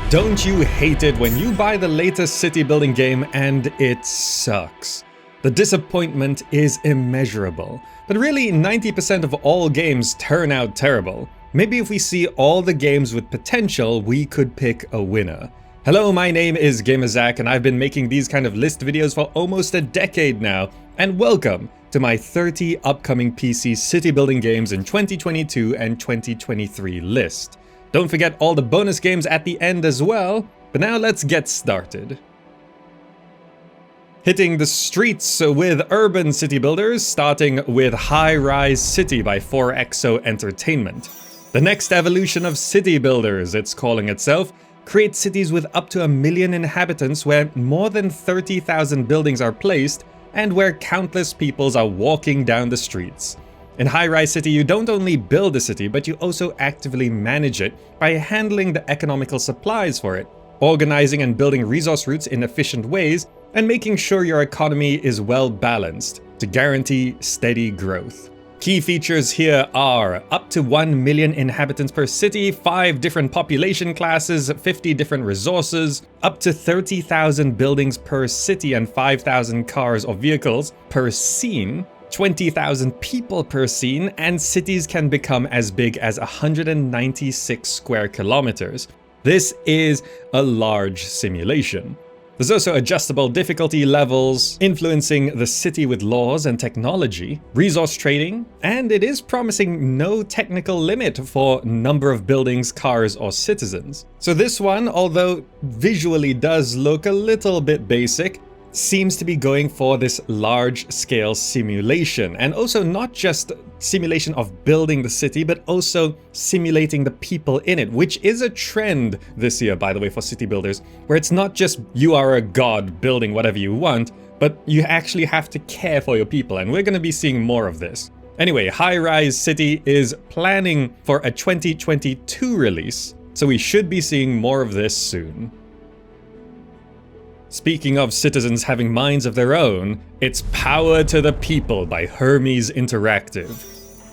Don't you hate it when you buy the latest city building game and it sucks? The disappointment is immeasurable. But really, 90% of all games turn out terrible. Maybe if we see all the games with potential, we could pick a winner. Hello, my name is GamerZach, and I've been making these kind of list videos for almost a decade now. And welcome to my 30 upcoming PC city building games in 2022 and 2023 list. Don't forget all the bonus games at the end as well, but now let's get started. Hitting the streets with urban city builders, starting with Highrise City by Fourexo Entertainment. The next evolution of city builders, it's calling itself, creates cities with up to 1 million inhabitants where more than 30,000 buildings are placed and where countless peoples are walking down the streets. In Highrise City, you don't only build a city, but you also actively manage it by handling the economical supplies for it, organizing and building resource routes in efficient ways, and making sure your economy is well balanced to guarantee steady growth. Key features here are up to 1 million inhabitants per city, 5 different population classes, 50 different resources, up to 30,000 buildings per city and 5,000 cars or vehicles per scene, 20,000 people per scene, and cities can become as big as 196 square kilometers. This is a large simulation. There's also adjustable difficulty levels, influencing the city with laws and technology, resource trading, and it is promising no technical limit for number of buildings, cars, or citizens. So this one, although visually does look a little bit basic, seems to be going for this large-scale simulation, and also not just simulation of building the city, but also simulating the people in it, which is a trend this year, by the way, for city builders, where it's not just you are a god building whatever you want, but you actually have to care for your people, and we're going to be seeing more of this. Anyway, Highrise City is planning for a 2022 release, so we should be seeing more of this soon. Speaking of citizens having minds of their own, it's Power to the People by Hermes Interactive.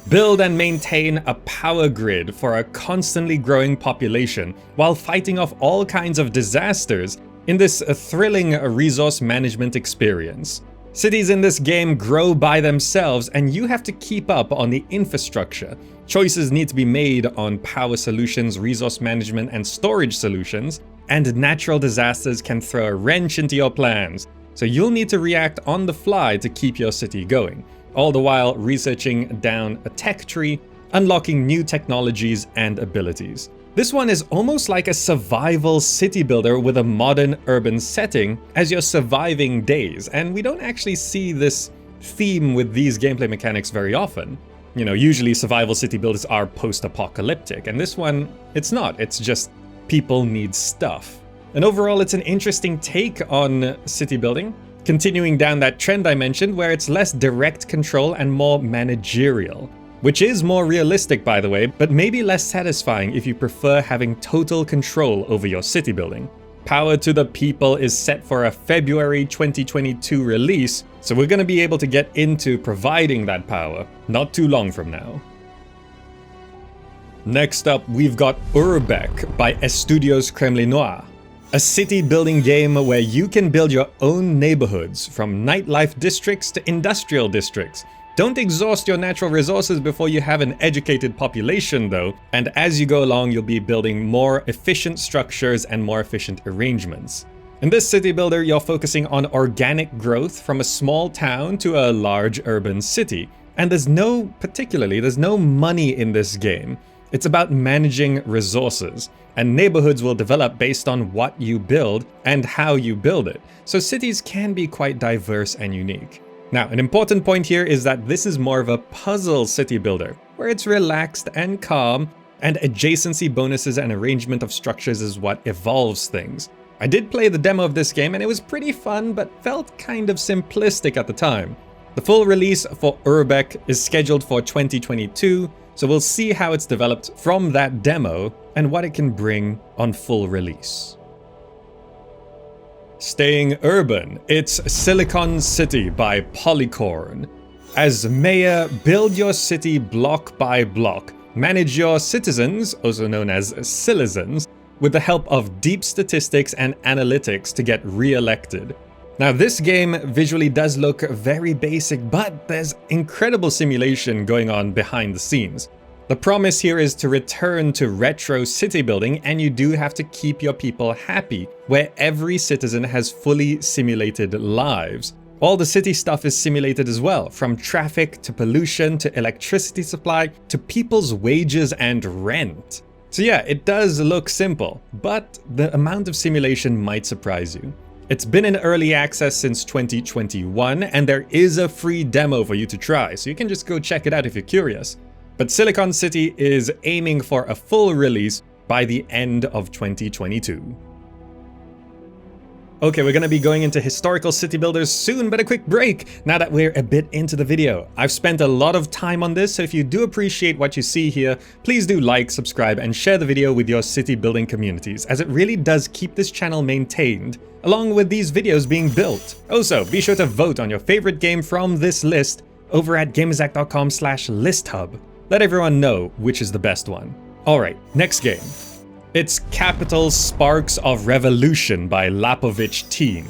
Build and maintain a power grid for a constantly growing population while fighting off all kinds of disasters in this thrilling resource management experience. Cities in this game grow by themselves and you have to keep up on the infrastructure. Choices need to be made on power solutions, resource management, and storage solutions, and natural disasters can throw a wrench into your plans, so you'll need to react on the fly to keep your city going, all the while researching down a tech tree, unlocking new technologies and abilities. This one is almost like a survival city builder with a modern urban setting as you're surviving days, and we don't actually see this theme with these gameplay mechanics very often. You know, usually survival city builders are post-apocalyptic, and this one, it's not, it's just people need stuff. And overall, it's an interesting take on city building, continuing down that trend I mentioned where it's less direct control and more managerial, which is more realistic, by the way, but maybe less satisfying if you prefer having total control over your city building. Power to the People is set for a February 2022 release, so we're going to be able to get into providing that power not too long from now. Next up, we've got Urbek by Estudios Kremlinois, a city building game where you can build your own neighborhoods from nightlife districts to industrial districts. Don't exhaust your natural resources before you have an educated population though, and as you go along you'll be building more efficient structures and more efficient arrangements. In this city builder, you're focusing on organic growth from a small town to a large urban city, and there's no money in this game. It's about managing resources, and neighborhoods will develop based on what you build and how you build it. So cities can be quite diverse and unique. Now, an important point here is that this is more of a puzzle city builder, where it's relaxed and calm, and adjacency bonuses and arrangement of structures is what evolves things. I did play the demo of this game and it was pretty fun, but felt kind of simplistic at the time. The full release for Urbek is scheduled for 2022, so we'll see how it's developed from that demo and what it can bring on full release. Staying urban, it's Silicon City by Polycorne. As mayor, build your city block by block, manage your citizens, also known as citizens, with the help of deep statistics and analytics to get re-elected. Now this game visually does look very basic, but there's incredible simulation going on behind the scenes. The promise here is to return to retro city building, and you do have to keep your people happy, where every citizen has fully simulated lives. All the city stuff is simulated as well, from traffic to pollution to electricity supply to people's wages and rent. So yeah, it does look simple, but the amount of simulation might surprise you. It's been in early access since 2021, and there is a free demo for you to try, so you can just go check it out if you're curious. But Silicon City is aiming for a full release by the end of 2022. Okay, we're gonna be going into historical city builders soon, but a quick break now that we're a bit into the video. I've spent a lot of time on this, so if you do appreciate what you see here, please do like, subscribe, and share the video with your city building communities, as it really does keep this channel maintained, along with these videos being built. Also, be sure to vote on your favorite game from this list over at gamersect.com/listhub. Let everyone know which is the best one. Alright, next game. It's Kapital Sparks of Revolution by Lapovich team.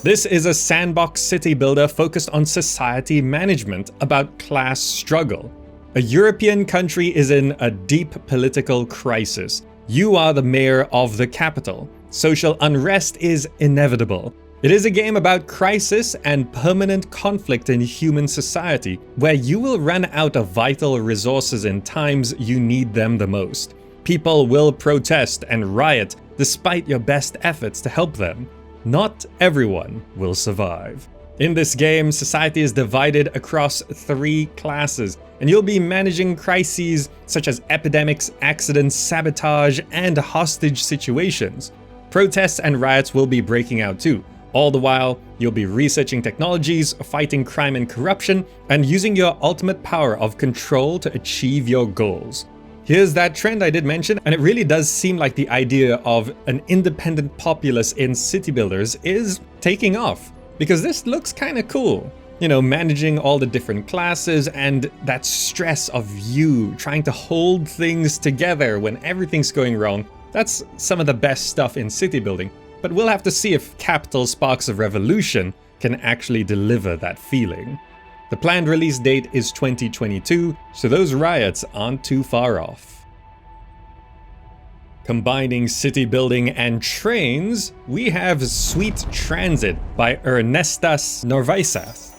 This is a sandbox city builder focused on society management about class struggle. A European country is in a deep political crisis. You are the mayor of the capital. Social unrest is inevitable. It is a game about crisis and permanent conflict in human society, where you will run out of vital resources in times you need them the most. People will protest and riot despite your best efforts to help them. Not everyone will survive. In this game, society is divided across 3 classes, and you'll be managing crises such as epidemics, accidents, sabotage, and hostage situations. Protests and riots will be breaking out too. All the while, you'll be researching technologies, fighting crime and corruption, and using your ultimate power of control to achieve your goals. Here's that trend I did mention, and it really does seem like the idea of an independent populace in city builders is taking off, because this looks kind of cool. You know, managing all the different classes and that stress of you trying to hold things together when everything's going wrong. That's some of the best stuff in city building, but we'll have to see if Kapital Sparks of Revolution can actually deliver that feeling. The planned release date is 2022, so those riots aren't too far off. Combining city building and trains, we have Sweet Transit by Ernestas Norvaišas.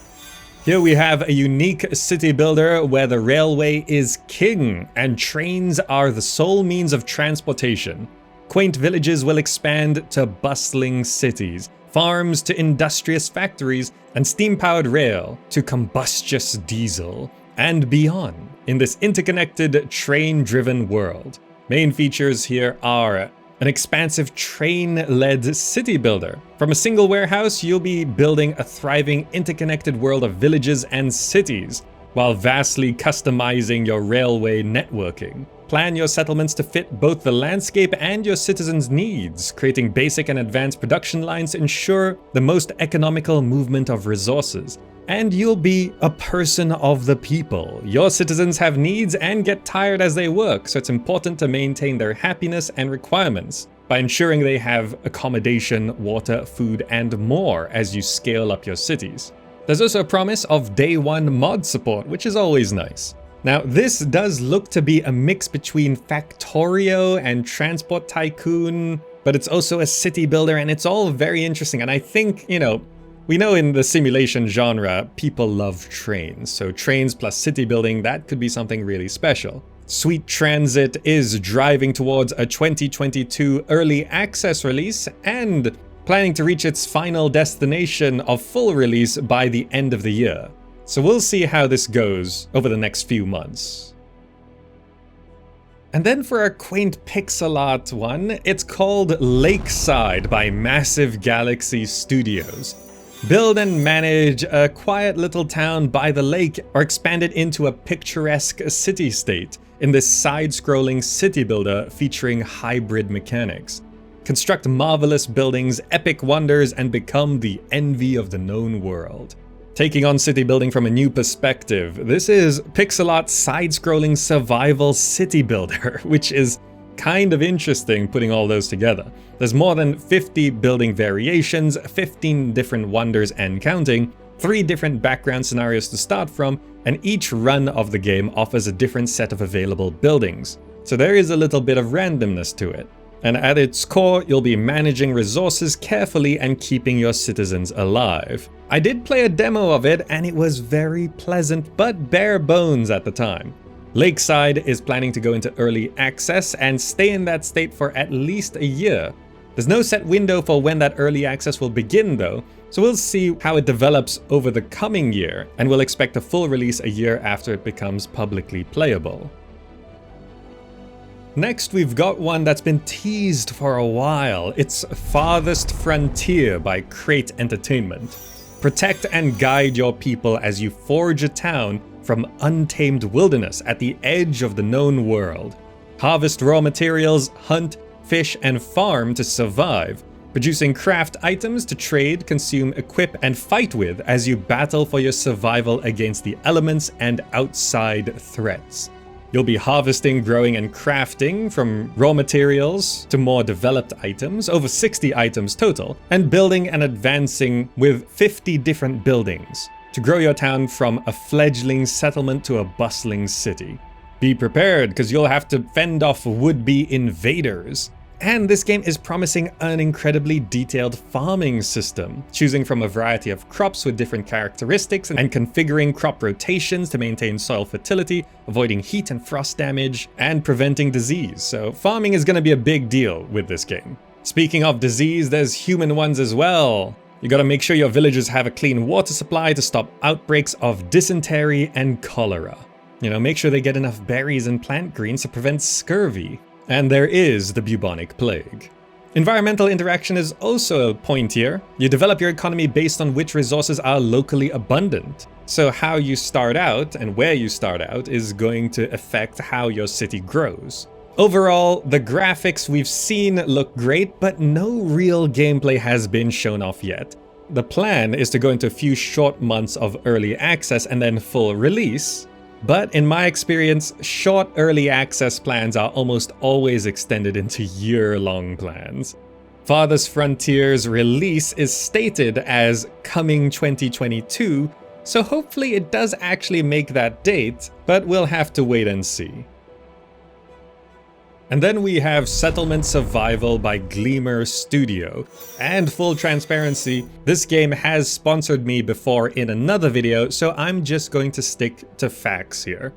Here we have a unique city builder where the railway is king and trains are the sole means of transportation. Quaint villages will expand to bustling cities, farms to industrious factories, and steam-powered rail to combustious diesel, and beyond in this interconnected train-driven world. Main features here are an expansive train-led city builder. From a single warehouse, you'll be building a thriving interconnected world of villages and cities, while vastly customizing your railway networking. Plan your settlements to fit both the landscape and your citizens' needs. Creating basic and advanced production lines ensure the most economical movement of resources. And you'll be a person of the people. Your citizens have needs and get tired as they work, so it's important to maintain their happiness and requirements by ensuring they have accommodation, water, food, and more as you scale up your cities. There's also a promise of day 1 mod support, which is always nice. Now, this does look to be a mix between Factorio and Transport Tycoon, but it's also a city builder, and it's all very interesting. And I think, you know, we know in the simulation genre, people love trains. So trains plus city building, that could be something really special. Sweet Transit is driving towards a 2022 early access release and planning to reach its final destination of full release by the end of the year. So we'll see how this goes over the next few months. And then for a quaint pixel art one, it's called LakeSide by Massive Galaxy Studios. Build and manage a quiet little town by the lake or expand it into a picturesque city-state in this side-scrolling city builder featuring hybrid mechanics. Construct marvelous buildings, epic wonders, and become the envy of the known world. Taking on city building from a new perspective, this is pixel art side-scrolling survival city builder, which is kind of interesting putting all those together. There's more than 50 building variations, 15 different wonders and counting, 3 different background scenarios to start from, and each run of the game offers a different set of available buildings. So there is a little bit of randomness to it. And at its core, you'll be managing resources carefully and keeping your citizens alive. I did play a demo of it and it was very pleasant but bare bones at the time. LakeSide is planning to go into early access and stay in that state for at least a year. There's no set window for when that early access will begin though, so we'll see how it develops over the coming year, and we'll expect a full release a year after it becomes publicly playable. Next, we've got one that's been teased for a while. It's Farthest Frontier by Crate Entertainment. Protect and guide your people as you forge a town from untamed wilderness at the edge of the known world. Harvest raw materials, hunt, fish, and farm to survive, producing craft items to trade, consume, equip, and fight with as you battle for your survival against the elements and outside threats. You'll be harvesting, growing, and crafting from raw materials to more developed items, over 60 items total, and building and advancing with 50 different buildings to grow your town from a fledgling settlement to a bustling city. Be prepared, because you'll have to fend off would-be invaders. And this game is promising an incredibly detailed farming system, choosing from a variety of crops with different characteristics and configuring crop rotations to maintain soil fertility, avoiding heat and frost damage, and preventing disease. So farming is going to be a big deal with this game. Speaking of disease, there's human ones as well. You gotta make sure your villagers have a clean water supply to stop outbreaks of dysentery and cholera. Make sure they get enough berries and plant greens to prevent scurvy. And there is the bubonic plague. Environmental interaction is also a point here. You develop your economy based on which resources are locally abundant. So how you start out and where you start out is going to affect how your city grows. Overall, the graphics we've seen look great, but no real gameplay has been shown off yet. The plan is to go into a few short months of early access and then full release. But in my experience, short early access plans are almost always extended into year-long plans. Farthest Frontier's release is stated as coming 2022, so hopefully it does actually make that date, but we'll have to wait and see. And then we have Settlement Survival by Gleamer Studio. And full transparency, this game has sponsored me before in another video, so I'm just going to stick to facts here.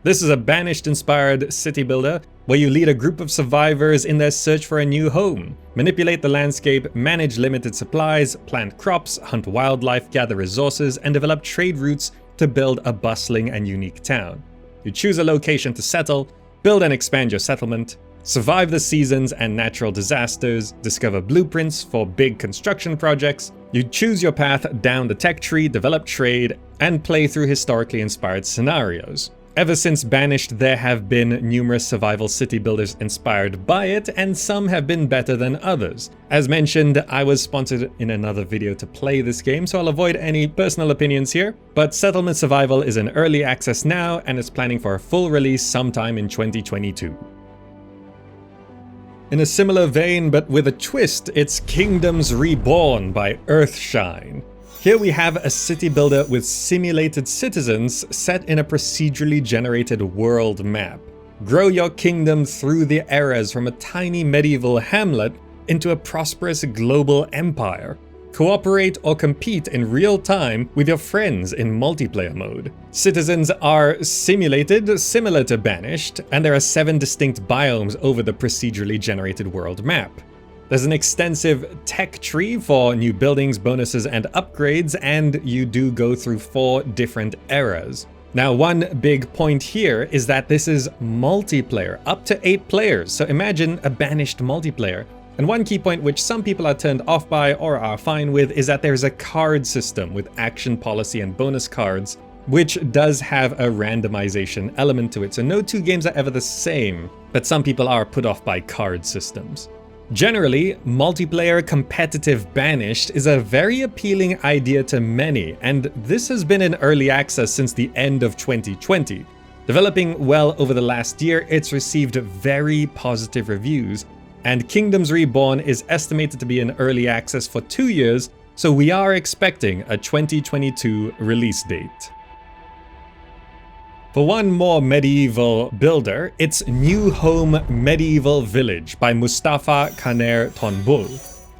This is a Banished-inspired city builder where you lead a group of survivors in their search for a new home, manipulate the landscape, manage limited supplies, plant crops, hunt wildlife, gather resources, and develop trade routes to build a bustling and unique town. You choose a location to settle, build and expand your settlement, survive the seasons and natural disasters, discover blueprints for big construction projects, you choose your path down the tech tree, develop trade, and play through historically inspired scenarios. Ever since Banished, there have been numerous survival city builders inspired by it, and some have been better than others. As mentioned, I was sponsored in another video to play this game, so I'll avoid any personal opinions here, but Settlement Survival is in early access now, and is planning for a full release sometime in 2022. In a similar vein, but with a twist, it's Kingdoms Reborn by Earthshine. Here we have a city builder with simulated citizens set in a procedurally generated world map. Grow your kingdom through the eras from a tiny medieval hamlet into a prosperous global empire. Cooperate or compete in real time with your friends in multiplayer mode. Citizens are simulated similar to Banished, and there are 7 distinct biomes over the procedurally generated world map. There's an extensive tech tree for new buildings, bonuses, and upgrades, and you do go through 4 different eras. Now, one big point here is that this is multiplayer, up to 8 players, so imagine a Banished multiplayer. And one key point which some people are turned off by or are fine with is that there's a card system with action policy and bonus cards, which does have a randomization element to it, so no 2 games are ever the same, but some people are put off by card systems. Generally, multiplayer competitive Banished is a very appealing idea to many, and this has been in early access since the end of 2020. Developing well over the last year, it's received very positive reviews, and Kingdoms Reborn is estimated to be in early access for 2 years, so we are expecting a 2022 release date. For one more medieval builder, it's New Home Medieval Village by Mustafa Tonbul.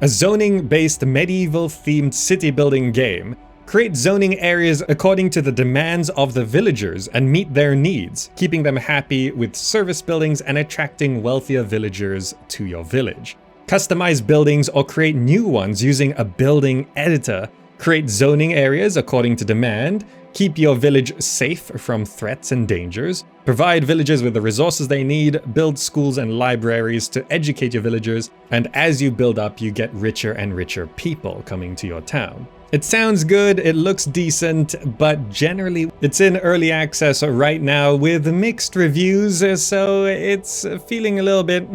A zoning-based medieval-themed city-building game. Create zoning areas according to the demands of the villagers and meet their needs, keeping them happy with service buildings and attracting wealthier villagers to your village. Customize buildings or create new ones using a building editor. Create zoning areas according to demand. Keep your village safe from threats and dangers. Provide villagers with the resources they need. Build schools and libraries to educate your villagers. And as you build up, you get richer and richer people coming to your town. It sounds good, it looks decent, but generally it's in early access right now with mixed reviews, so it's feeling a little bit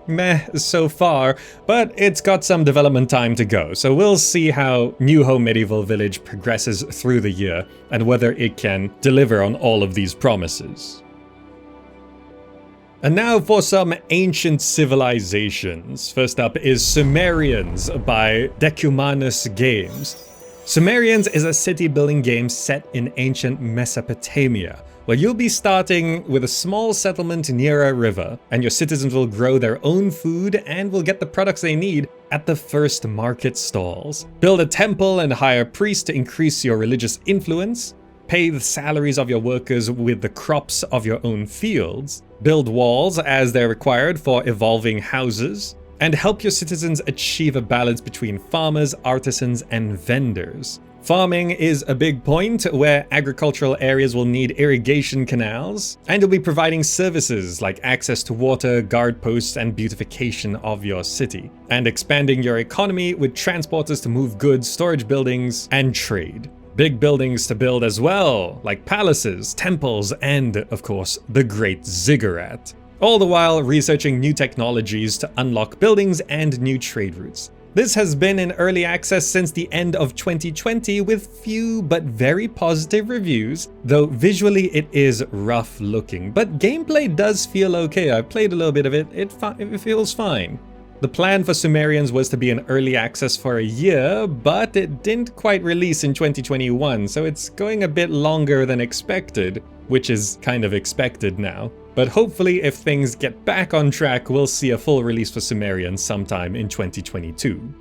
meh so far, but it's got some development time to go. So we'll see how New Home Medieval Village progresses through the year and whether it can deliver on all of these promises. And now for some ancient civilizations. First up is Sumerians by Decumanus Games. Sumerians is a city-building game set in ancient Mesopotamia, where you'll be starting with a small settlement near a river, and your citizens will grow their own food and will get the products they need at the first market stalls. Build a temple and hire priests to increase your religious influence. Pay the salaries of your workers with the crops of your own fields. Build walls as they're required for evolving houses. And help your citizens achieve a balance between farmers, artisans, and vendors. Farming is a big point where agricultural areas will need irrigation canals, and you'll be providing services like access to water, guard posts, and beautification of your city, and expanding your economy with transporters to move goods, storage buildings, and trade. Big buildings to build as well, like palaces, temples, and, of course, the Great Ziggurat. All the while researching new technologies to unlock buildings and new trade routes. This has been in early access since the end of 2020 with few but very positive reviews, though visually it is rough looking, but gameplay does feel okay. I played a little bit of it, it feels fine. The plan for Sumerians was to be in early access for a year, but it didn't quite release in 2021, so it's going a bit longer than expected, which is kind of expected now. But hopefully if things get back on track, we'll see a full release for Sumerians sometime in 2022.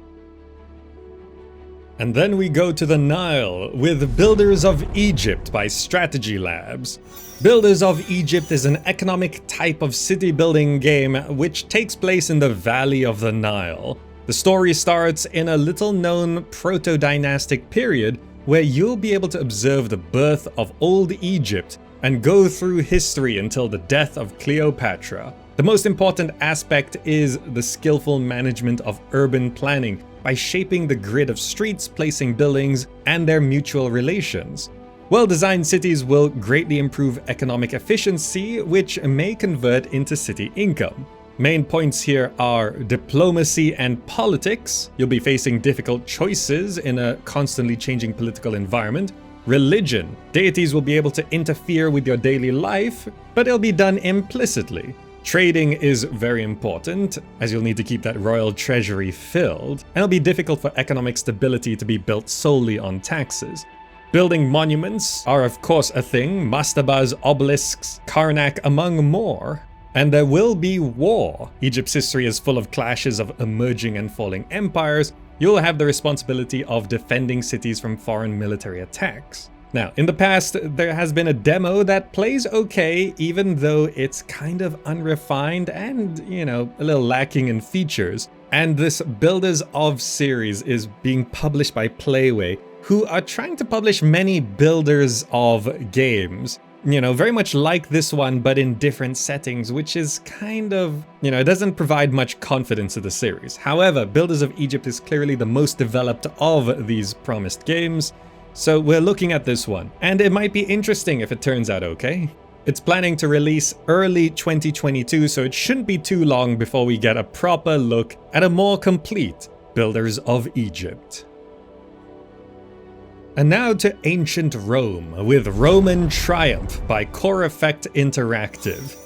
And then we go to the Nile with Builders of Egypt by Strategy Labs. Builders of Egypt is an economic type of city building game which takes place in the Valley of the Nile. The story starts in a little known proto-dynastic period where you'll be able to observe the birth of Old Egypt and go through history until the death of Cleopatra. The most important aspect is the skillful management of urban planning by shaping the grid of streets, placing buildings, and their mutual relations. Well-designed cities will greatly improve economic efficiency, which may convert into city income. Main points here are diplomacy and politics. You'll be facing difficult choices in a constantly changing political environment. Religion. Deities will be able to interfere with your daily life, but it'll be done implicitly. Trading is very important, as you'll need to keep that royal treasury filled, and it'll be difficult for economic stability to be built solely on taxes. Building monuments are of course a thing, mastabas, obelisks, Karnak, among more. And there will be war. Egypt's history is full of clashes of emerging and falling empires. You'll have the responsibility of defending cities from foreign military attacks. Now, in the past, there has been a demo that plays okay, even though it's kind of unrefined and, a little lacking in features. And this Builders of series is being published by Playway, who are trying to publish many builders of games. Very much like this one, but in different settings, which is kind of, it doesn't provide much confidence to the series. However, Builders of Egypt is clearly the most developed of these promised games, so we're looking at this one. And it might be interesting if it turns out okay. It's planning to release early 2022, so it shouldn't be too long before we get a proper look at a more complete Builders of Egypt. And now to ancient Rome with Roman Triumph by Coreffect Interactive.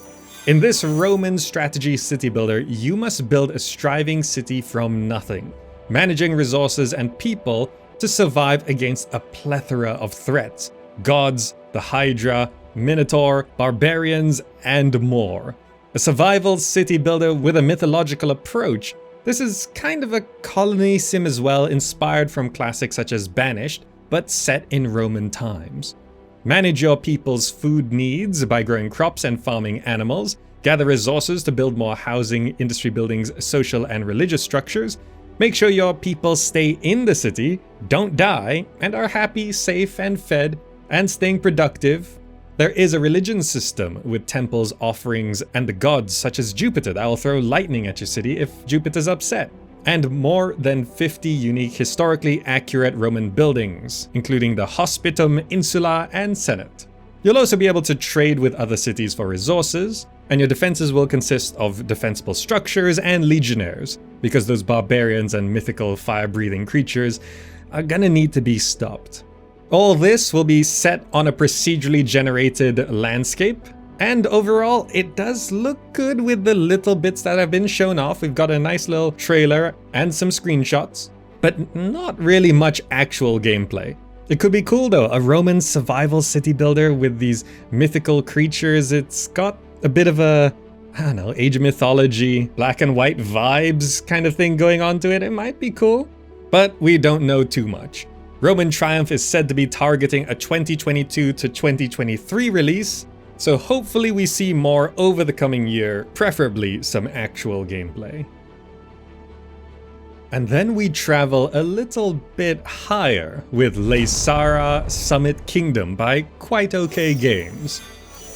In this Roman strategy city builder, you must build a striving city from nothing, managing resources and people to survive against a plethora of threats: gods, the Hydra, Minotaur, barbarians, and more. A survival city builder with a mythological approach. This is kind of a colony sim as well, inspired from classics such as Banished, but set in Roman times. Manage your people's food needs by growing crops and farming animals, gather resources to build more housing, industry buildings, social and religious structures, make sure your people stay in the city, don't die, and are happy, safe, and fed, and staying productive. There is a religion system with temples, offerings, and the gods such as Jupiter that will throw lightning at your city if Jupiter's upset. And more than 50 unique historically accurate Roman buildings, including the Hospitum, Insula, and Senate. You'll also be able to trade with other cities for resources, and your defenses will consist of defensible structures and legionnaires, because those barbarians and mythical fire-breathing creatures are gonna need to be stopped. All this will be set on a procedurally generated landscape, and overall, it does look good with the little bits that have been shown off. We've got a nice little trailer and some screenshots, but not really much actual gameplay. It could be cool though, a Roman survival city builder with these mythical creatures. It's got a bit of a, I don't know, age of mythology, black and white vibes kind of thing going on to it. It might be cool, but we don't know too much. Roman Triumph is said to be targeting a 2022 to 2023 release, so hopefully we see more over the coming year, preferably some actual gameplay. And then we travel a little bit higher with Laysara Summit Kingdom by Quite OK Games.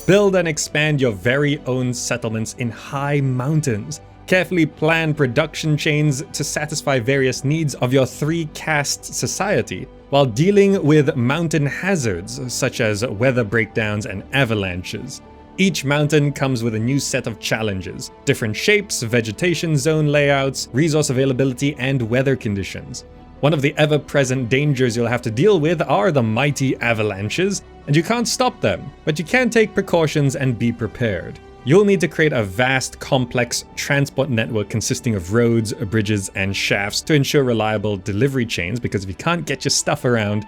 Build and expand your very own settlements in high mountains. Carefully plan production chains to satisfy various needs of your three-caste society, while dealing with mountain hazards such as weather breakdowns and avalanches. Each mountain comes with a new set of challenges: different shapes, vegetation zone layouts, resource availability, and weather conditions. One of the ever-present dangers you'll have to deal with are the mighty avalanches, and you can't stop them, but you can take precautions and be prepared. You'll need to create a vast, complex transport network consisting of roads, bridges, and shafts to ensure reliable delivery chains, because if you can't get your stuff around,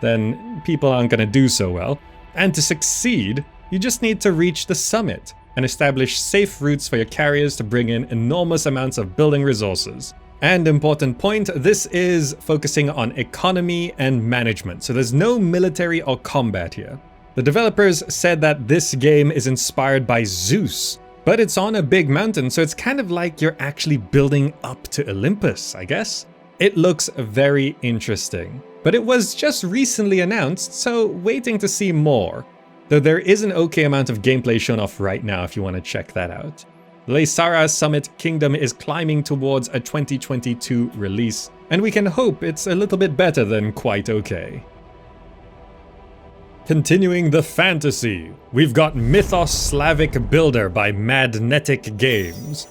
then people aren't going to do so well. And to succeed, you just need to reach the summit and establish safe routes for your carriers to bring in enormous amounts of building resources. And important point, this is focusing on economy and management, so there's no military or combat here. The developers said that this game is inspired by Zeus, but it's on a big mountain, so it's kind of like you're actually building up to Olympus, I guess. It looks very interesting, but it was just recently announced, so waiting to see more. Though there is an okay amount of gameplay shown off right now if you want to check that out. Laysara Summit Kingdom is climbing towards a 2022 release, and we can hope it's a little bit better than Quite OK. Continuing the fantasy, we've got Mythos Slavic Builder by Madnetic Games.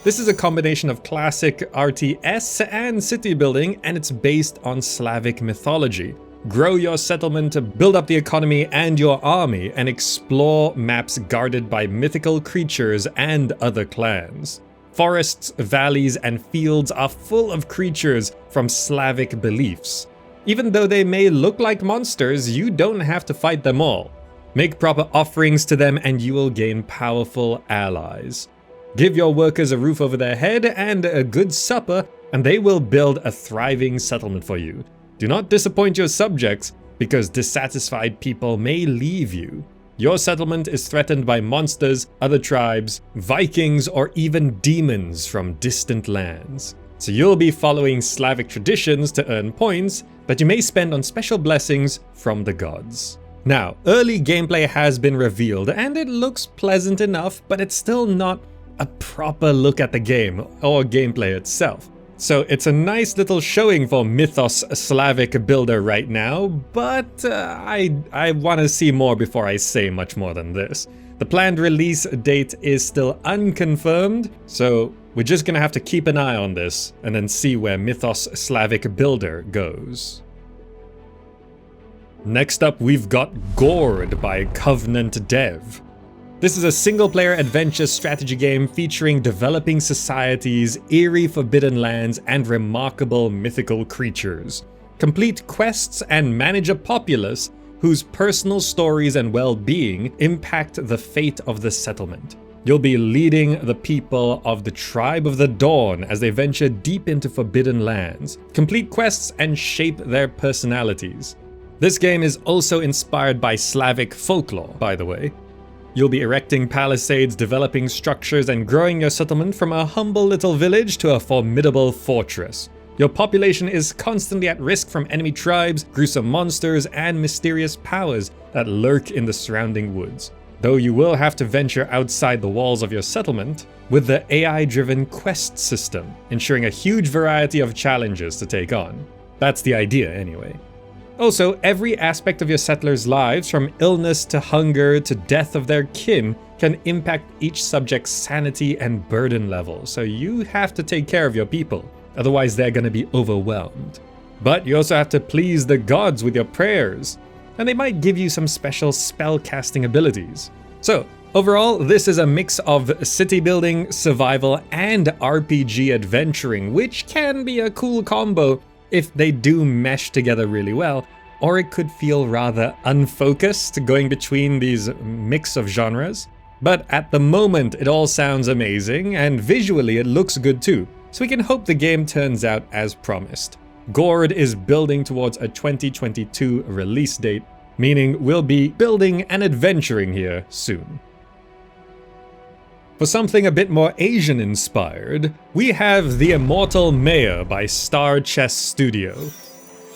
This is a combination of classic RTS and city building, and it's based on Slavic mythology. Grow your settlement, build up the economy and your army, and explore maps guarded by mythical creatures and other clans. Forests, valleys, and fields are full of creatures from Slavic beliefs. Even though they may look like monsters, you don't have to fight them all. Make proper offerings to them and you will gain powerful allies. Give your workers a roof over their head and a good supper, and they will build a thriving settlement for you. Do not disappoint your subjects, because dissatisfied people may leave you. Your settlement is threatened by monsters, other tribes, Vikings, or even demons from distant lands. So you'll be following Slavic traditions to earn points, but you may spend on special blessings from the gods. Now, early gameplay has been revealed, and it looks pleasant enough, but it's still not a proper look at the game or gameplay itself. So it's a nice little showing for Mythos Slavic Builder right now, but I want to see more before I say much more than this. The planned release date is still unconfirmed, so we're just gonna have to keep an eye on this and then see where Mythos Slavic Builder goes. Next up, we've got Gord by Covenant.dev. This is a single-player adventure strategy game featuring developing societies, eerie forbidden lands, and remarkable mythical creatures. Complete quests and manage a populace whose personal stories and well-being impact the fate of the settlement. You'll be leading the people of the Tribe of the Dawn as they venture deep into forbidden lands, complete quests, and shape their personalities. This game is also inspired by Slavic folklore, by the way. You'll be erecting palisades, developing structures, and growing your settlement from a humble little village to a formidable fortress. Your population is constantly at risk from enemy tribes, gruesome monsters, and mysterious powers that lurk in the surrounding woods. Though you will have to venture outside the walls of your settlement with the AI-driven quest system, ensuring a huge variety of challenges to take on. That's the idea, anyway. Also, every aspect of your settlers' lives, from illness to hunger to death of their kin, can impact each subject's sanity and burden level, so you have to take care of your people, otherwise they're going to be overwhelmed. But you also have to please the gods with your prayers, and they might give you some special spell casting abilities. So, overall, this is a mix of city building, survival, and RPG adventuring, which can be a cool combo if they do mesh together really well, or it could feel rather unfocused going between these mix of genres. But at the moment, it all sounds amazing, and visually it looks good too, so we can hope the game turns out as promised. Gord is building towards a 2022 release date, meaning we'll be building and adventuring here soon. For something a bit more Asian-inspired, we have The Immortal Mayor by Star Chess Studio.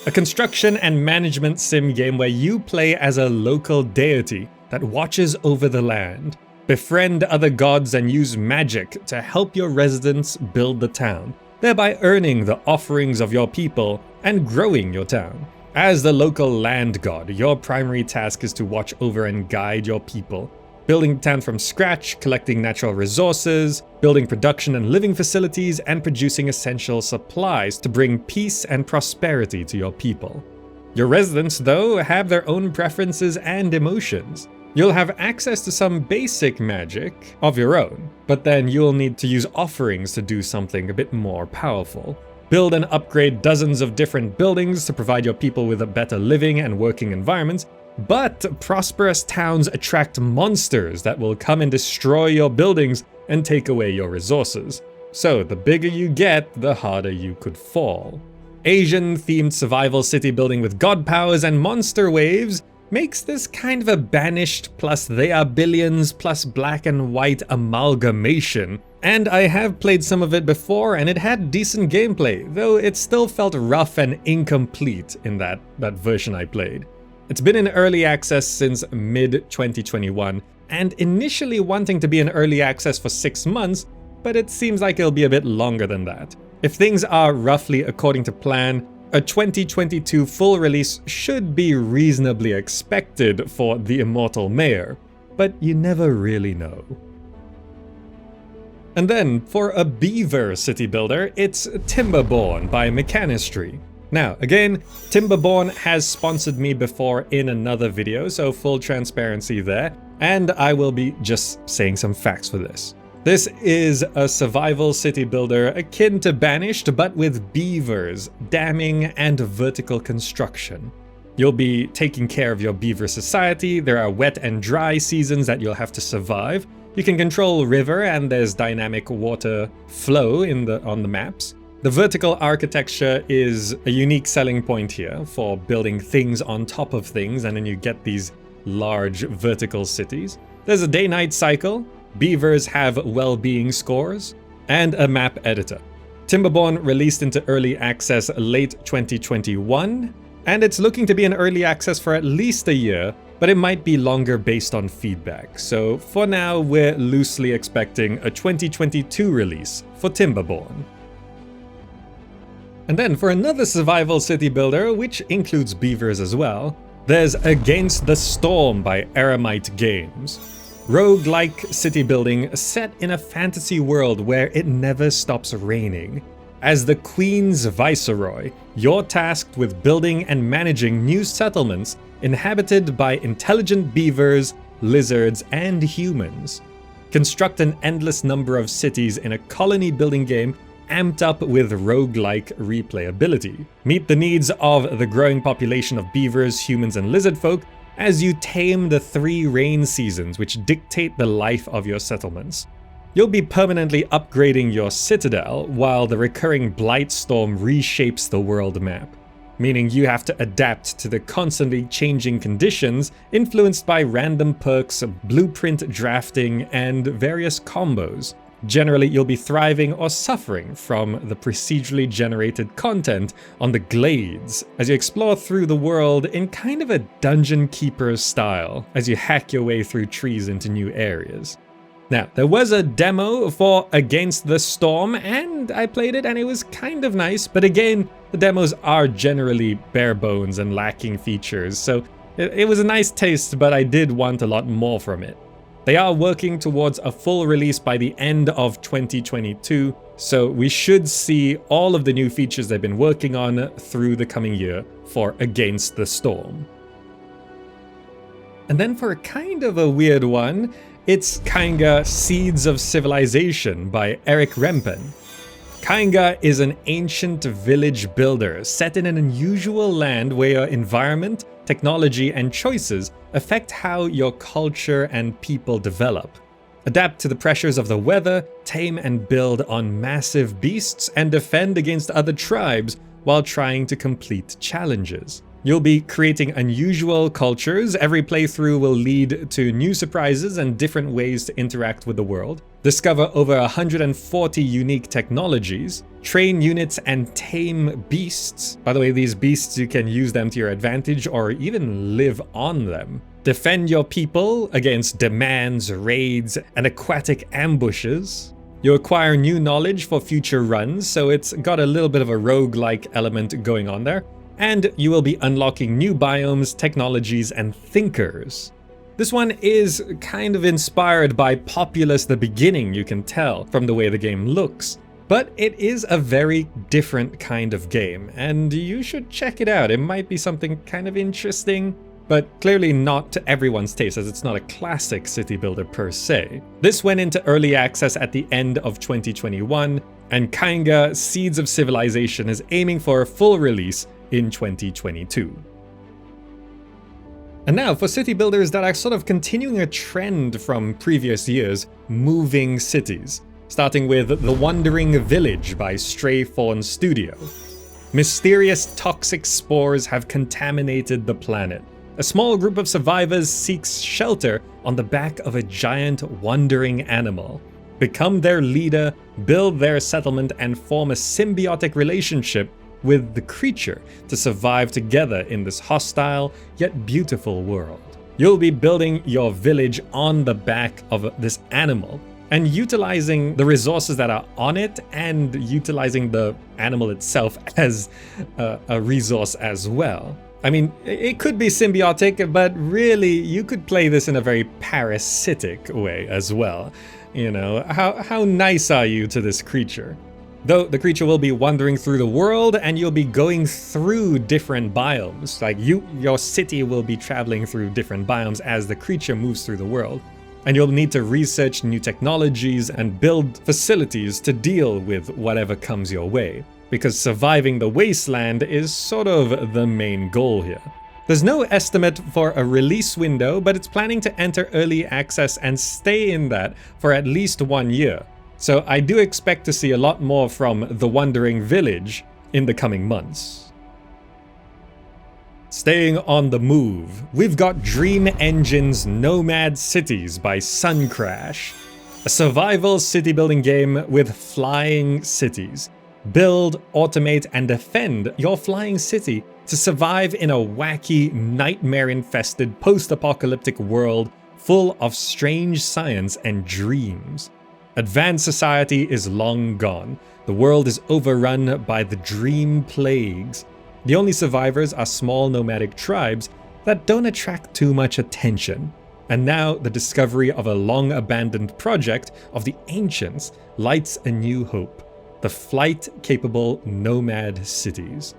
A construction and management sim game where you play as a local deity that watches over the land, befriend other gods, and use magic to help your residents build the town, thereby earning the offerings of your people and growing your town. As the local land god, your primary task is to watch over and guide your people, building the town from scratch, collecting natural resources, building production and living facilities, and producing essential supplies to bring peace and prosperity to your people. Your residents, though, have their own preferences and emotions. You'll have access to some basic magic of your own, but then you'll need to use offerings to do something a bit more powerful. Build and upgrade dozens of different buildings to provide your people with a better living and working environments. But prosperous towns attract monsters that will come and destroy your buildings and take away your resources. So the bigger you get, the harder you could fall. Asian-themed survival city building with god powers and monster waves makes this kind of a banished plus they are billions plus black and white amalgamation. And I have played some of it before and it had decent gameplay, though it still felt rough and incomplete in that version I played. It's been in early access since mid-2021, and initially wanting to be in early access for 6 months, but it seems like it'll be a bit longer than that. If things are roughly according to plan, a 2022 full release should be reasonably expected for The Immortal Mayor, but you never really know. And then, for a beaver city builder, it's Timberborn by Mechanistry. Now, again, Timberborn has sponsored me before in another video, so full transparency there, and I will be just saying some facts for this. This is a survival city builder akin to Banished, but with beavers, damming, and vertical construction. You'll be taking care of your beaver society. There are wet and dry seasons that you'll have to survive. You can control river, and there's dynamic water flow on the maps. The vertical architecture is a unique selling point here for building things on top of things, and then you get these large vertical cities. There's a day-night cycle, beavers have well-being scores, and a map editor. Timberborn released into early access late 2021, and it's looking to be in early access for at least a year, but it might be longer based on feedback. So for now, we're loosely expecting a 2022 release for Timberborn. And then for another survival city builder, which includes beavers as well, there's Against the Storm by Eremite Games. Roguelike city building set in a fantasy world where it never stops raining. As the Queen's Viceroy, you're tasked with building and managing new settlements inhabited by intelligent beavers, lizards, and humans. Construct an endless number of cities in a colony-building game amped up with roguelike replayability. Meet the needs of the growing population of beavers, humans, and lizard folk as you tame the 3 rain seasons which dictate the life of your settlements. You'll be permanently upgrading your citadel while the recurring blight storm reshapes the world map, meaning you have to adapt to the constantly changing conditions influenced by random perks, blueprint drafting, and various combos. Generally, you'll be thriving or suffering from the procedurally generated content on the glades as you explore through the world in kind of a dungeon keeper style as you hack your way through trees into new areas. Now, there was a demo for Against the Storm, and I played it and it was kind of nice, but again, the demos are generally bare bones and lacking features, so it was a nice taste, but I did want a lot more from it. They are working towards a full release by the end of 2022, so we should see all of the new features they've been working on through the coming year for Against the Storm. And then for a kind of a weird one, it's Kainga Seeds of Civilization by Erik. Kainga is an ancient village builder set in an unusual land where your environment, technology, and choices affect how your culture and people develop. Adapt to the pressures of the weather, tame and build on massive beasts, and defend against other tribes while trying to complete challenges. You'll be creating unusual cultures. Every playthrough will lead to new surprises and different ways to interact with the world. Discover over 140 unique technologies. Train units and tame beasts. By the way, these beasts, you can use them to your advantage or even live on them. Defend your people against demands, raids, and aquatic ambushes. You acquire new knowledge for future runs, so it's got a little bit of a roguelike element going on there. And you will be unlocking new biomes, technologies, and thinkers. This one is kind of inspired by Populous the Beginning, you can tell from the way the game looks. But it is a very different kind of game, and you should check it out. It might be something kind of interesting, but clearly not to everyone's taste, as it's not a classic city builder per se. This went into early access at the end of 2021, and Kainga Seeds of Civilization is aiming for a full release in 2022. And now for city builders that are sort of continuing a trend from previous years, moving cities. Starting with The Wandering Village by Stray Fawn Studio. Mysterious toxic spores have contaminated the planet. A small group of survivors seeks shelter on the back of a giant wandering animal. Become their leader, build their settlement, and form a symbiotic relationship with the creature to survive together in this hostile yet beautiful world. You'll be building your village on the back of this animal and utilizing the resources that are on it and utilizing the animal itself as a resource as well. I mean, it could be symbiotic, but really you could play this in a very parasitic way as well. You know, how nice are you to this creature? Though the creature will be wandering through the world and you'll be going through different biomes. Like your city will be traveling through different biomes as the creature moves through the world. And you'll need to research new technologies and build facilities to deal with whatever comes your way, because surviving the wasteland is sort of the main goal here. There's no estimate for a release window, but it's planning to enter early access and stay in that for at least 1 year. So I do expect to see a lot more from The Wandering Village in the coming months. Staying on the move, we've got Dream Engine's Nomad Cities by Suncrash. A survival city building game with flying cities. Build, automate, and defend your flying city to survive in a wacky, nightmare-infested post-apocalyptic world full of strange science and dreams. Advanced society is long gone. The world is overrun by the dream plagues. The only survivors are small nomadic tribes that don't attract too much attention. And now the discovery of a long-abandoned project of the ancients lights a new hope. the flight-capable nomad cities.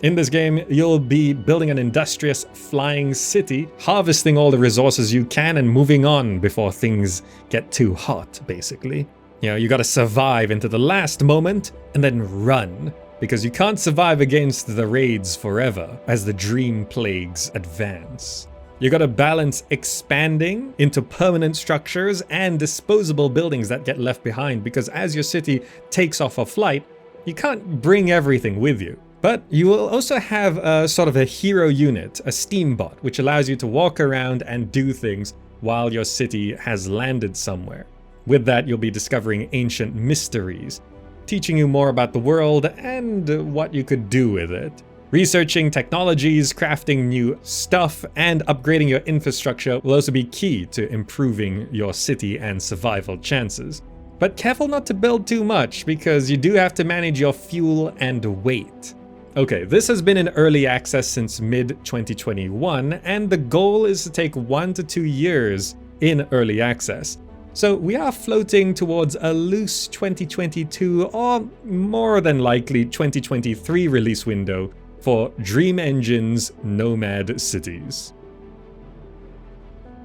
In this game, you'll be building an industrious flying city, harvesting all the resources you can and moving on before things get too hot, basically. You know, you gotta survive into the last moment and then run, because you can't survive against the raids forever as the dream plagues advance. You gotta balance expanding into permanent structures and disposable buildings that get left behind, because as your city takes off a flight, you can't bring everything with you. But you will also have a sort of a hero unit, a steambot, which allows you to walk around and do things while your city has landed somewhere. With that, you'll be discovering ancient mysteries, teaching you more about the world and what you could do with it. Researching technologies, crafting new stuff, and upgrading your infrastructure will also be key to improving your city and survival chances. But careful not to build too much, because you do have to manage your fuel and weight. Okay, this has been in early access since mid-2021, and the goal is to take 1 to 2 years in early access. So we are floating towards a loose 2022 or more than likely 2023 release window for Dream Engine's Nomad Cities.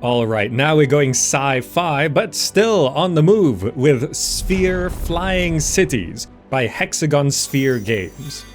Alright, now we're going sci-fi, but still on the move with Sphere Flying Cities by Hexagon Sphere Games.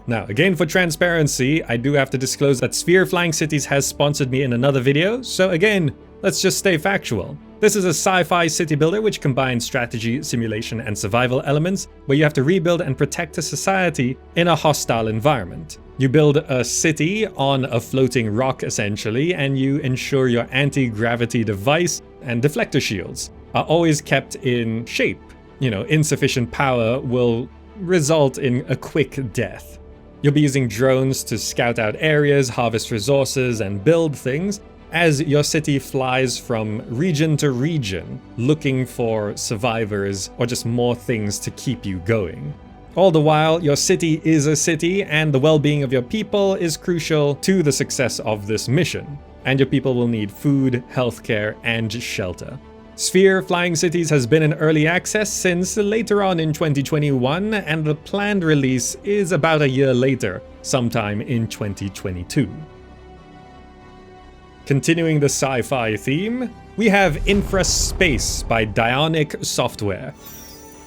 Now, again, for transparency, I do have to disclose that Sphere Flying Cities has sponsored me in another video, so again, let's just stay factual. This is a sci-fi city builder which combines strategy, simulation, and survival elements, where you have to rebuild and protect a society in a hostile environment. You build a city on a floating rock, essentially, and you ensure your anti-gravity device and deflector shields are always kept in shape. You know, insufficient power will result in a quick death. You'll be using drones to scout out areas, harvest resources, and build things as your city flies from region to region, looking for survivors or just more things to keep you going. All the while, your city is a city, and the well-being of your people is crucial to the success of this mission. And your people will need food, healthcare, and shelter. Sphere Flying Cities has been in early access since later on in 2021, and the planned release is about a year later, sometime in 2022. Continuing the sci-fi theme, we have Infraspace by Dionic Software.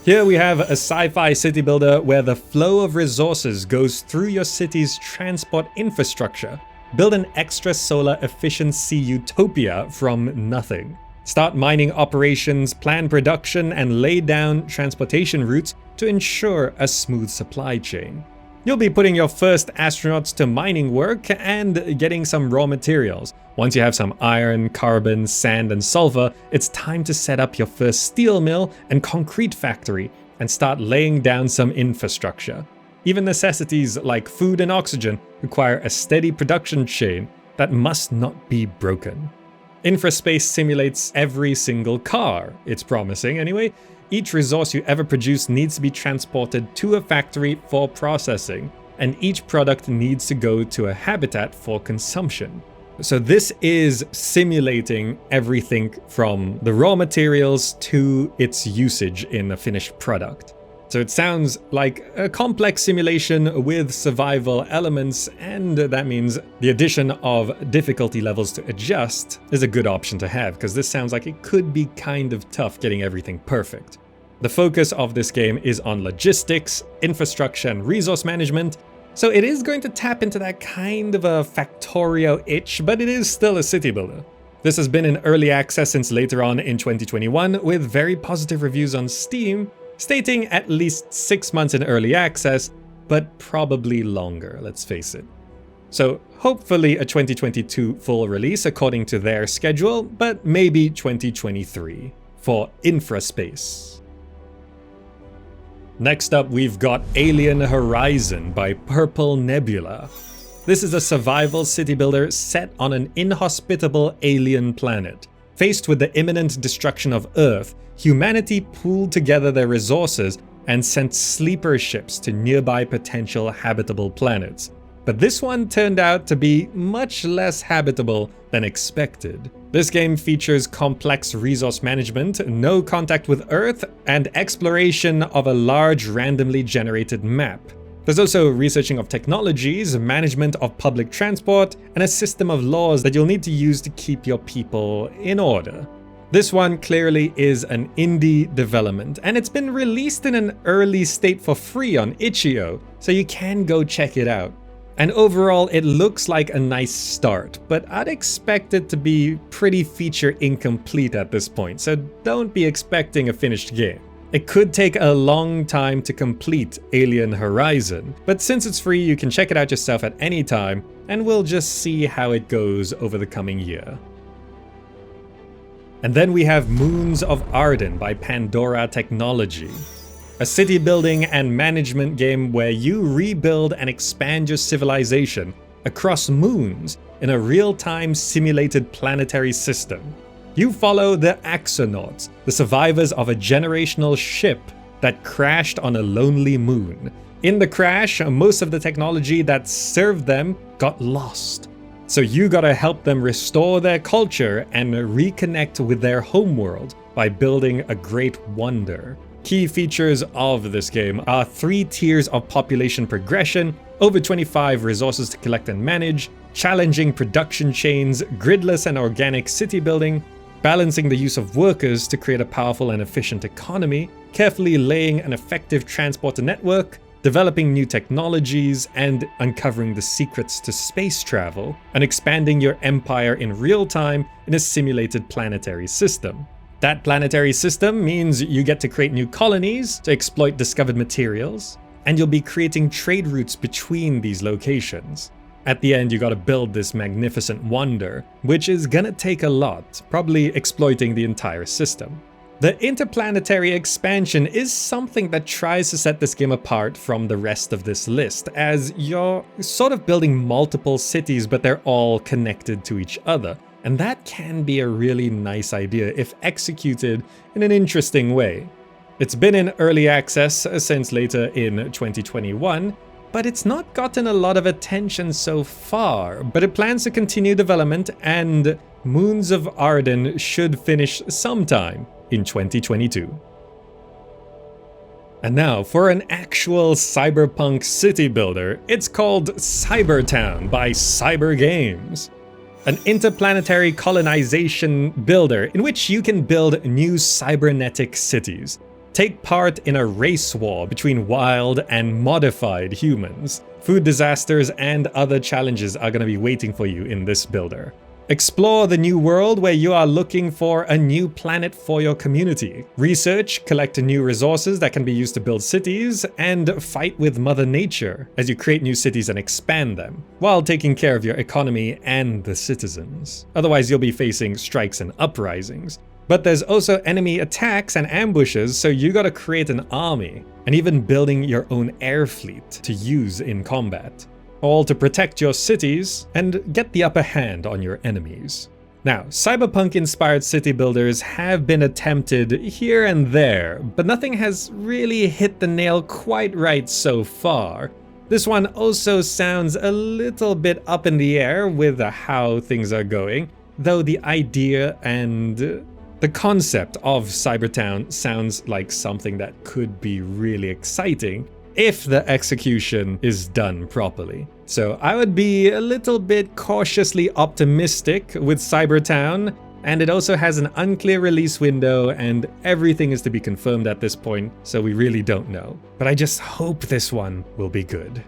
Here we have a sci-fi city builder where the flow of resources goes through your city's transport infrastructure. Build an extra solar efficiency utopia from nothing. Start mining operations, plan production, and lay down transportation routes to ensure a smooth supply chain. You'll be putting your first astronauts to mining work and getting some raw materials. Once you have some iron, carbon, sand, and sulfur, it's time to set up your first steel mill and concrete factory and start laying down some infrastructure. Even necessities like food and oxygen require a steady production chain that must not be broken. Infraspace simulates every single car. It's promising anyway. Each resource you ever produce needs to be transported to a factory for processing, and each product needs to go to a habitat for consumption. So this is simulating everything from the raw materials to its usage in a finished product. So it sounds like a complex simulation with survival elements, and that means the addition of difficulty levels to adjust is a good option to have, because this sounds like it could be kind of tough getting everything perfect. The focus of this game is on logistics, infrastructure, and resource management, so it is going to tap into that kind of a Factorio itch, but it is still a city builder. This has been in early access since later on in 2021, with very positive reviews on Steam, stating at least 6 months in early access, but probably longer, let's face it. So hopefully a 2022 full release according to their schedule, but maybe 2023 for Infraspace. Next up, we've got Alien Horizon by Purple Nebula. This is a survival city builder set on an inhospitable alien planet. Faced with the imminent destruction of Earth, humanity pooled together their resources and sent sleeper ships to nearby potential habitable planets. But this one turned out to be much less habitable than expected. This game features complex resource management, no contact with Earth, and exploration of a large randomly generated map. There's also researching of technologies, management of public transport, and a system of laws that you'll need to use to keep your people in order. This one clearly is an indie development, and it's been released in an early state for free on itch.io, so you can go check it out. And overall, it looks like a nice start, but I'd expect it to be pretty feature incomplete at this point, so don't be expecting a finished game. It could take a long time to complete Alien Horizon, but since it's free, you can check it out yourself at any time, and we'll just see how it goes over the coming year. And then we have Moons of Arden by Pandora Technology. A city building and management game where you rebuild and expand your civilization across moons in a real-time simulated planetary system. You follow the Axonauts, the survivors of a generational ship that crashed on a lonely moon. In the crash, most of the technology that served them got lost. So you gotta help them restore their culture and reconnect with their homeworld by building a great wonder. Key features of this game are 3 tiers of population progression, over 25 resources to collect and manage, challenging production chains, gridless and organic city building, balancing the use of workers to create a powerful and efficient economy, carefully laying an effective transporter network, developing new technologies, and uncovering the secrets to space travel, and expanding your empire in real time in a simulated planetary system. That planetary system means you get to create new colonies to exploit discovered materials, and you'll be creating trade routes between these locations. At the end, you gotta build this magnificent wonder, which is gonna take a lot, probably exploiting the entire system. The interplanetary expansion is something that tries to set this game apart from the rest of this list, as you're sort of building multiple cities, but they're all connected to each other. And that can be a really nice idea if executed in an interesting way. It's been in early access since later in 2021, but it's not gotten a lot of attention so far, but it plans to continue development, and Moons of Arden should finish sometime in 2022. And now for an actual cyberpunk city builder, it's called Cybertown by Cyber Games. An interplanetary colonization builder in which you can build new cybernetic cities. Take part in a race war between wild and modified humans. Food disasters and other challenges are going to be waiting for you in this builder. Explore the new world where you are looking for a new planet for your community. Research, collect new resources that can be used to build cities, and fight with Mother Nature as you create new cities and expand them, while taking care of your economy and the citizens. Otherwise, you'll be facing strikes and uprisings. But there's also enemy attacks and ambushes, so you gotta create an army, and even building your own air fleet to use in combat. All to protect your cities and get the upper hand on your enemies. Now, cyberpunk-inspired city builders have been attempted here and there, but nothing has really hit the nail quite right so far. This one also sounds a little bit up in the air with how things are going, though the idea and the concept of Cybertown sounds like something that could be really exciting if the execution is done properly. So I would be a little bit cautiously optimistic with Cybertown, and it also has an unclear release window and everything is to be confirmed at this point, so we really don't know. But I just hope this one will be good.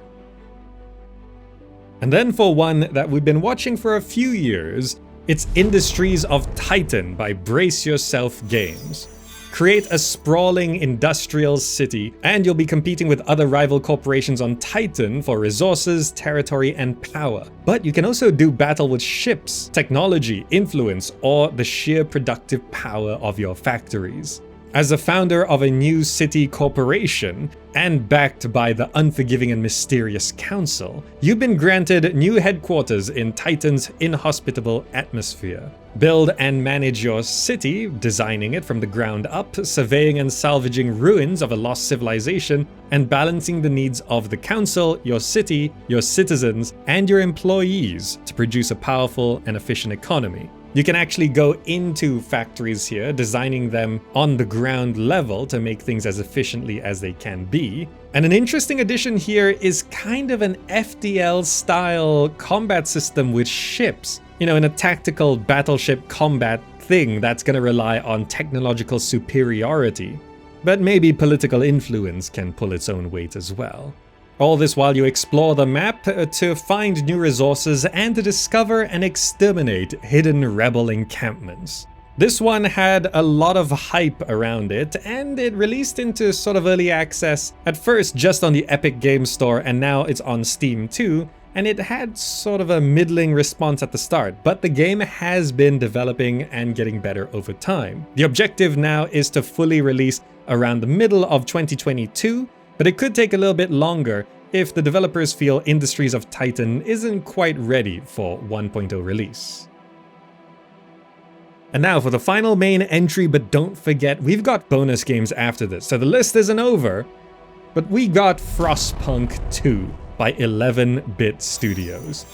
And then for one that we've been watching for a few years, it's Industries of Titan by Brace Yourself Games. Create a sprawling industrial city, and you'll be competing with other rival corporations on Titan for resources, territory, and power. But you can also do battle with ships, technology, influence, or the sheer productive power of your factories. As a founder of a new city corporation, and backed by the unforgiving and mysterious council, you've been granted new headquarters in Titan's inhospitable atmosphere. Build and manage your city, designing it from the ground up, surveying and salvaging ruins of a lost civilization, and balancing the needs of the council, your city, your citizens, and your employees to produce a powerful and efficient economy. You can actually go into factories here, designing them on the ground level to make things as efficiently as they can be. And an interesting addition here is kind of an FDL style combat system with ships. You know, in a tactical battleship combat thing that's going to rely on technological superiority. But maybe political influence can pull its own weight as well. All this while you explore the map to find new resources and to discover and exterminate hidden rebel encampments. This one had a lot of hype around it, and it released into sort of early access, at first just on the Epic Games Store, and now it's on Steam too, and it had sort of a middling response at the start, but the game has been developing and getting better over time. The objective now is to fully release around the middle of 2022, but it could take a little bit longer if the developers feel Industries of Titan isn't quite ready for 1.0 release. And now for the final main entry, but don't forget, we've got bonus games after this, so the list isn't over, but we got Frostpunk 2 by 11-Bit Studios.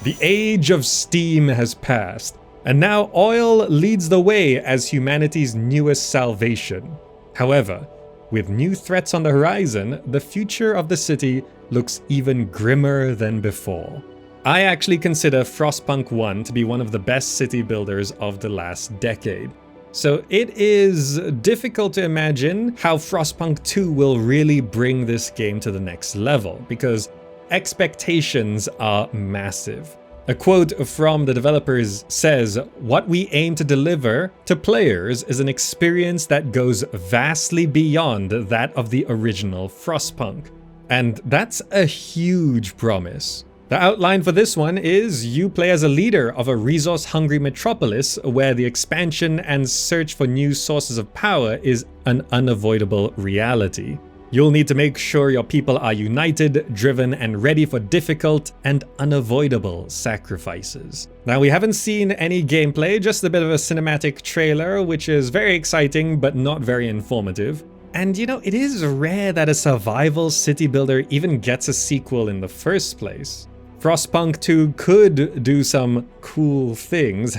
The age of Steam has passed, and now oil leads the way as humanity's newest salvation. However, with new threats on the horizon, the future of the city looks even grimmer than before. I actually consider Frostpunk 1 to be one of the best city builders of the last decade. So it is difficult to imagine how Frostpunk 2 will really bring this game to the next level, because expectations are massive. A quote from the developers says, "What we aim to deliver to players is an experience that goes vastly beyond that of the original Frostpunk." And that's a huge promise. The outline for this one is you play as a leader of a resource-hungry metropolis where the expansion and search for new sources of power is an unavoidable reality. You'll need to make sure your people are united, driven, and ready for difficult and unavoidable sacrifices. Now, we haven't seen any gameplay, just a bit of a cinematic trailer, which is very exciting but not very informative. And you know, it is rare that a survival city builder even gets a sequel in the first place. Frostpunk 2 could do some cool things,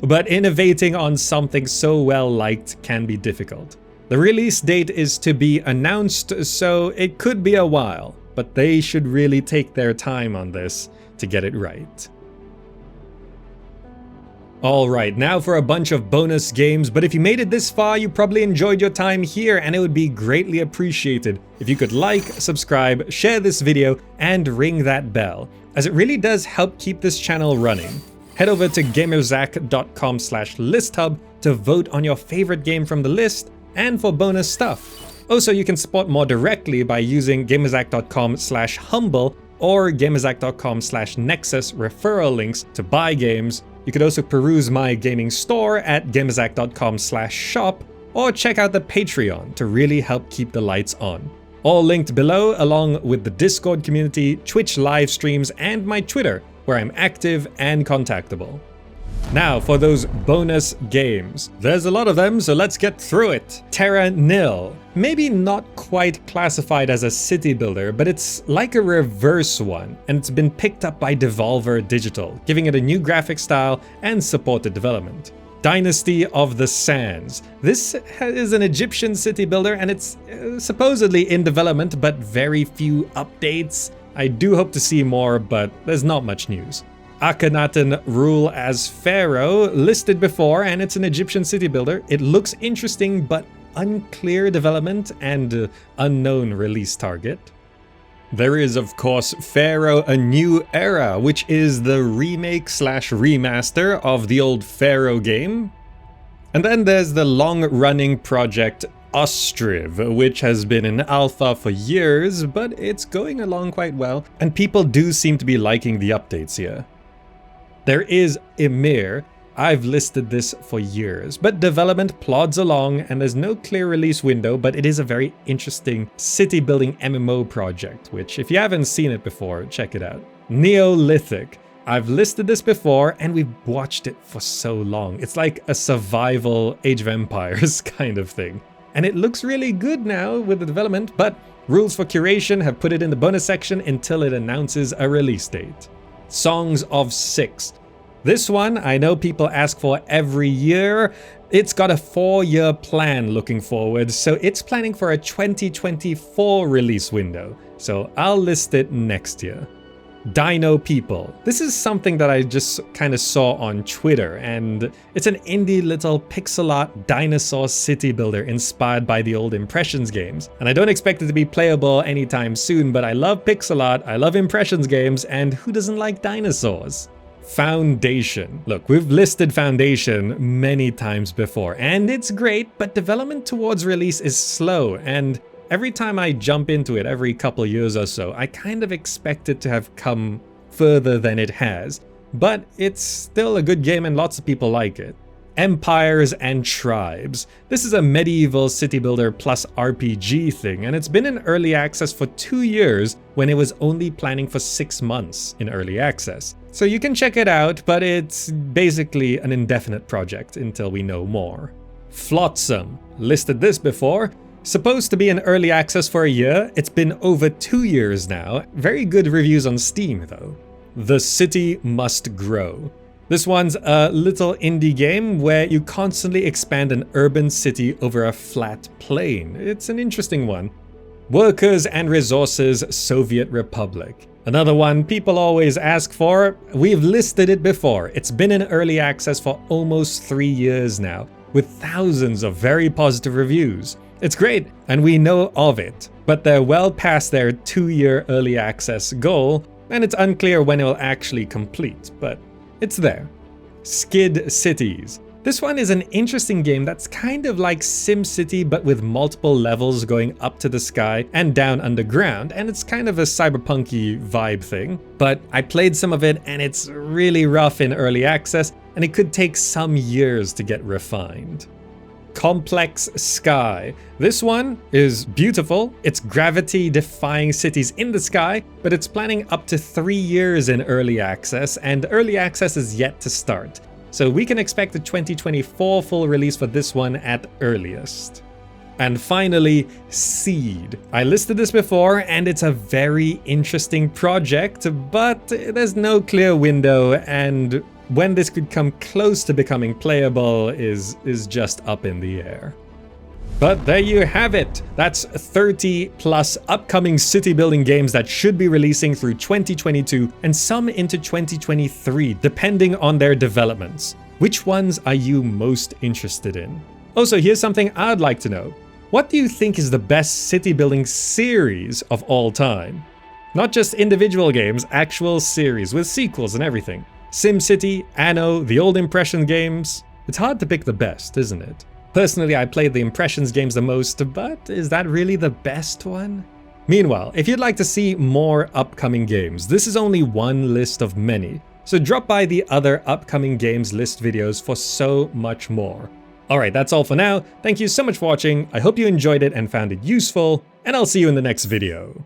but innovating on something so well liked can be difficult. The release date is to be announced, so it could be a while, but they should really take their time on this to get it right. Alright, now for a bunch of bonus games, but if you made it this far, you probably enjoyed your time here, and it would be greatly appreciated if you could like, subscribe, share this video, and ring that bell, as it really does help keep this channel running. Head over to gamerzak.com/listhub to vote on your favorite game from the list, and for bonus stuff. Also, you can support more directly by using gamerzak.com/humble or gamerzak.com/nexus referral links to buy games. You could also peruse my gaming store at gamerzak.com/shop or check out the Patreon to really help keep the lights on. All linked below, along with the Discord community, Twitch live streams, and my Twitter, where I'm active and contactable. Now for those bonus games. There's a lot of them, so let's get through it. Terra Nil. Maybe not quite classified as a city builder, but it's like a reverse one, and it's been picked up by Devolver Digital, giving it a new graphic style and supported development. Dynasty of the Sands. This is an Egyptian city builder, and it's supposedly in development, but very few updates. I do hope to see more, but there's not much news. Akhenaten Rule as Pharaoh, listed before, and it's an Egyptian city builder. It looks interesting, but unclear development and unknown release target. There is, of course, Pharaoh A New Era, which is the remake/remaster of the old Pharaoh game. And then there's the long-running project Ostriv, which has been in alpha for years, but it's going along quite well, and people do seem to be liking the updates here. There is Ymir. I've listed this for years, but development plods along and there's no clear release window, but it is a very interesting city building MMO project, which if you haven't seen it before, check it out. Neolithic. I've listed this before and we've watched it for so long. It's like a survival Age of Empires kind of thing. And it looks really good now with the development, but rules for curation have put it in the bonus section until it announces a release date. Songs of Six. This one, I know people ask for every year. It's got a 4-year plan looking forward, so it's planning for a 2024 release window. So I'll list it next year. Dino People. This is something that I just kind of saw on Twitter, and it's an indie little pixel art dinosaur city builder inspired by the old Impressions games. And I don't expect it to be playable anytime soon, but I love pixel art, I love Impressions games, and who doesn't like dinosaurs? Foundation. Look, we've listed Foundation many times before, and it's great, but development towards release is slow, and every time I jump into it every couple years or so, I kind of expect it to have come further than it has. But it's still a good game and lots of people like it. Empires and Tribes. This is a medieval city builder plus RPG thing, and it's been in early access for 2 years when it was only planning for 6 months in early access. So you can check it out, but it's basically an indefinite project until we know more. Flotsam. Listed this before. Supposed to be in early access for a year, it's been over 2 years now. Very good reviews on Steam though. The City Must Grow. This one's a little indie game where you constantly expand an urban city over a flat plain. It's an interesting one. Workers and Resources Soviet Republic. Another one people always ask for. We've listed it before. It's been in early access for almost 3 years now, with thousands of very positive reviews. It's great, and we know of it, but they're well past their 2-year early access goal, and it's unclear when it will actually complete, but it's there. Skid Cities. This one is an interesting game that's kind of like SimCity, but with multiple levels going up to the sky and down underground, and it's kind of a cyberpunky vibe thing. But I played some of it, and it's really rough in early access, and it could take some years to get refined. Complex Sky. This one is beautiful. It's gravity-defying cities in the sky, but it's planning up to 3 years in early access, and early access is yet to start. So we can expect a 2024 full release for this one at earliest. And finally, Seed. I listed this before, and it's a very interesting project, but there's no clear window, and when this could come close to becoming playable is just up in the air. But there you have it. That's 30 plus upcoming city building games that should be releasing through 2022 and some into 2023, depending on their developments. Which ones are you most interested in? Also, here's something I'd like to know. What do you think is the best city building series of all time? Not just individual games, actual series with sequels and everything. SimCity, Anno, the old Impression games. It's hard to pick the best, isn't it? Personally, I played the Impressions games the most, but is that really the best one? Meanwhile, if you'd like to see more upcoming games, this is only one list of many, so drop by the other upcoming games list videos for so much more. Alright, that's all for now. Thank you so much for watching, I hope you enjoyed it and found it useful, and I'll see you in the next video.